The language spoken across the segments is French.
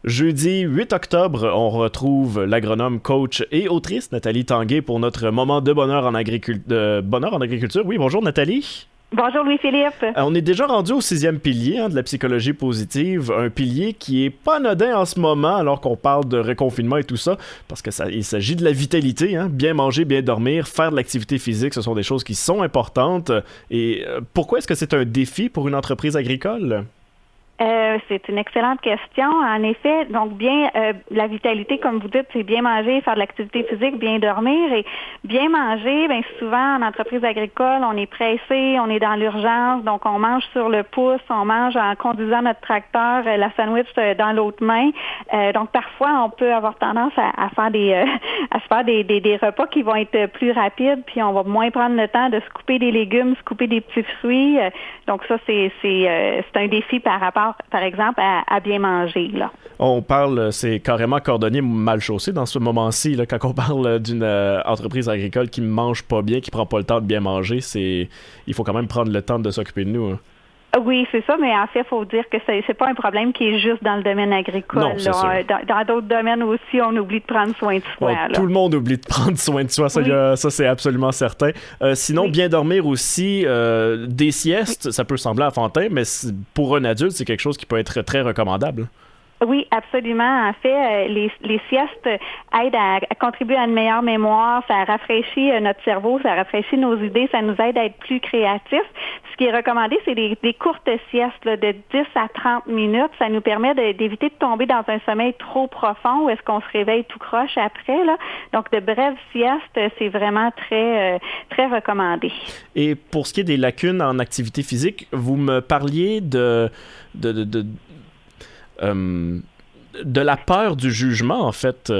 Jeudi 8 octobre, on retrouve l'agronome, coach et autrice Nathalie Tanguay pour notre moment de bonheur en agriculture. Oui, bonjour Nathalie. Bonjour Louis-Philippe. On est déjà rendu au 6e pilier de la psychologie positive, un pilier qui est pas anodin en ce moment alors qu'on parle de reconfinement et tout ça, parce que il s'agit de la vitalité, bien manger, bien dormir, faire de l'activité physique, ce sont des choses qui sont importantes. Et pourquoi est-ce que c'est un défi pour une entreprise agricole? C'est une excellente question. En effet, donc la vitalité, comme vous dites, c'est bien manger, faire de l'activité physique, bien dormir. Et bien manger, bien souvent en entreprise agricole, on est pressé, on est dans l'urgence, donc on mange sur le pouce, on mange en conduisant notre tracteur, la sandwich dans l'autre main. Donc parfois, on peut avoir tendance à faire des repas qui vont être plus rapides, puis on va moins prendre le temps de se couper des légumes, se couper des petits fruits. Donc ça, c'est un défi par exemple, à bien manger, là. On parle, c'est carrément cordonnier mal chaussé dans ce moment-ci, là, quand on parle d'une entreprise agricole qui ne mange pas bien, qui prend pas le temps de bien manger, il faut quand même prendre le temps de s'occuper de nous. Oui, c'est ça, mais en fait, il faut dire que c'est pas un problème qui est juste dans le domaine agricole. Non, c'est sûr. Dans d'autres domaines aussi, on oublie de prendre soin de soi. Ouais, tout le monde oublie de prendre soin de soi, ça c'est absolument certain. Sinon, bien dormir aussi, des siestes, ça peut sembler enfantin, mais pour un adulte, c'est quelque chose qui peut être très recommandable. Oui, absolument. En fait, les siestes aident à contribuer à une meilleure mémoire, ça rafraîchit notre cerveau, ça rafraîchit nos idées, ça nous aide à être plus créatifs. Ce qui est recommandé, c'est des courtes siestes là, de 10 à 30 minutes. Ça nous permet d'éviter de tomber dans un sommeil trop profond où est-ce qu'on se réveille tout croche après, là. Donc, de brèves siestes, c'est vraiment très, très recommandé. Et pour ce qui est des lacunes en activité physique, vous me parliez de la peur du jugement, en fait.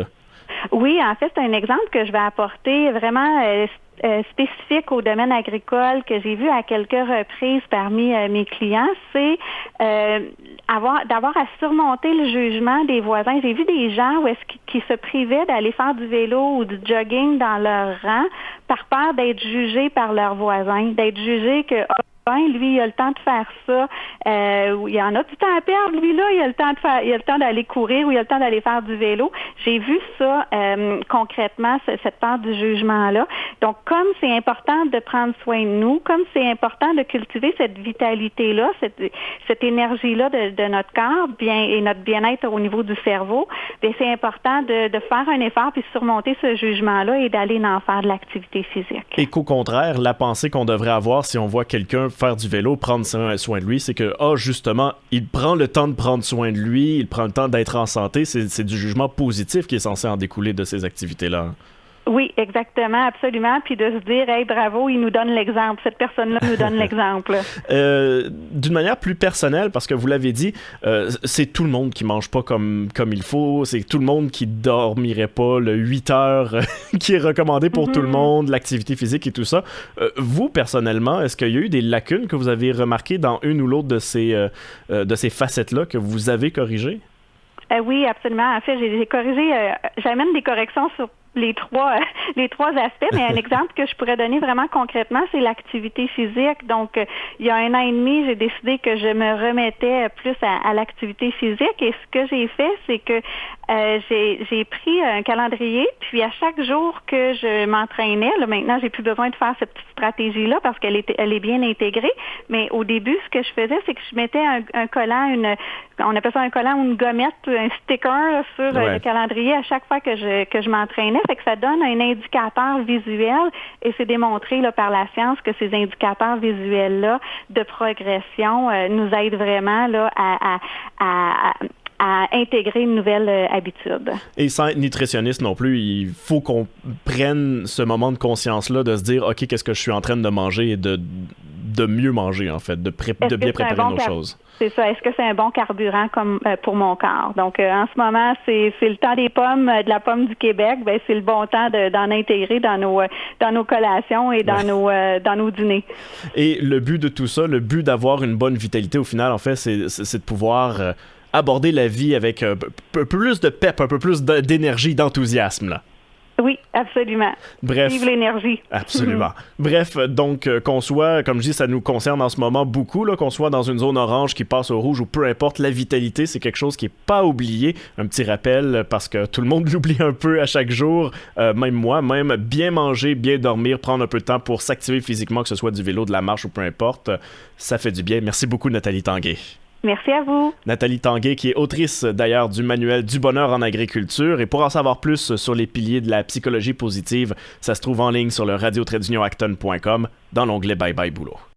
Oui, en fait, c'est un exemple que je vais apporter vraiment spécifique au domaine agricole que j'ai vu à quelques reprises parmi mes clients, c'est d'avoir à surmonter le jugement des voisins. J'ai vu des gens qui se privaient d'aller faire du vélo ou du jogging dans leur rang par peur d'être jugés par leurs voisins, d'être jugés que lui, il a le temps de faire ça. Il y en a du temps à perdre. Lui, là, il a le temps d'aller courir ou il a le temps d'aller faire du vélo. J'ai vu ça concrètement, cette peur du jugement-là. Donc, comme c'est important de prendre soin de nous, comme c'est important de cultiver cette vitalité-là, cette énergie-là de notre corps et notre bien-être au niveau du cerveau, bien, c'est important de faire un effort puis surmonter ce jugement-là et d'aller en faire de l'activité physique. Et qu'au contraire, la pensée qu'on devrait avoir si on voit quelqu'un faire du vélo, prendre soin de lui, c'est que, justement, il prend le temps de prendre soin de lui, il prend le temps d'être en santé, c'est du jugement positif qui est censé en découler de ces activités-là. Oui, exactement, absolument. Puis de se dire, hey, bravo, il nous donne l'exemple. Cette personne-là nous donne l'exemple. D'une manière plus personnelle, parce que vous l'avez dit, c'est tout le monde qui mange pas comme il faut. C'est tout le monde qui dormirait pas le 8 heures qui est recommandé pour tout le monde, l'activité physique et tout ça. Vous, personnellement, est-ce qu'il y a eu des lacunes que vous avez remarquées dans une ou l'autre de ces facettes-là que vous avez corrigées? Oui, absolument. En fait, j'ai corrigé, j'amène des corrections sur les trois aspects, mais un exemple que je pourrais donner vraiment concrètement, c'est l'activité physique. Donc, il y a 1 an et demi, j'ai décidé que je me remettais plus à l'activité physique et ce que j'ai fait, c'est que j'ai pris un calendrier, puis à chaque jour que je m'entraînais, là, maintenant, j'ai plus besoin de faire cette petite stratégie-là parce qu'elle est bien intégrée, mais au début, ce que je faisais, c'est que je mettais un collant, on appelle ça un collant ou une gommette, un sticker là, sur le calendrier à chaque fois que je m'entraînais. Fait que ça donne un indicateur visuel et c'est démontré là, par la science que ces indicateurs visuels-là de progression nous aident vraiment là, à intégrer une nouvelle habitude. Et sans être nutritionniste non plus, il faut qu'on prenne ce moment de conscience-là, de se dire, OK, qu'est-ce que je suis en train de manger et de mieux manger, en fait, de bien préparer nos choses. C'est ça. Est-ce que c'est un bon carburant comme pour mon corps? Donc, en ce moment, c'est le temps des pommes, de la pomme du Québec. Ben, c'est le bon temps d'en intégrer dans nos collations et dans nos dîners. Et le but de tout ça, le but d'avoir une bonne vitalité, au final, en fait, c'est de pouvoir aborder la vie avec un peu plus de pep, un peu plus d'énergie, d'enthousiasme, là. Oui, absolument. Bref. Vive l'énergie. Absolument. Bref, donc qu'on soit, comme je dis, ça nous concerne en ce moment beaucoup, là, qu'on soit dans une zone orange qui passe au rouge ou peu importe, la vitalité, c'est quelque chose qui n'est pas oublié. Un petit rappel, parce que tout le monde l'oublie un peu à chaque jour, même moi, même bien manger, bien dormir, prendre un peu de temps pour s'activer physiquement, que ce soit du vélo, de la marche ou peu importe, ça fait du bien. Merci beaucoup, Nathalie Tanguay. Merci à vous. Nathalie Tanguay, qui est autrice d'ailleurs du manuel du bonheur en agriculture. Et pour en savoir plus sur les piliers de la psychologie positive, ça se trouve en ligne sur le radio-acton.com dans l'onglet Bye Bye Boulot.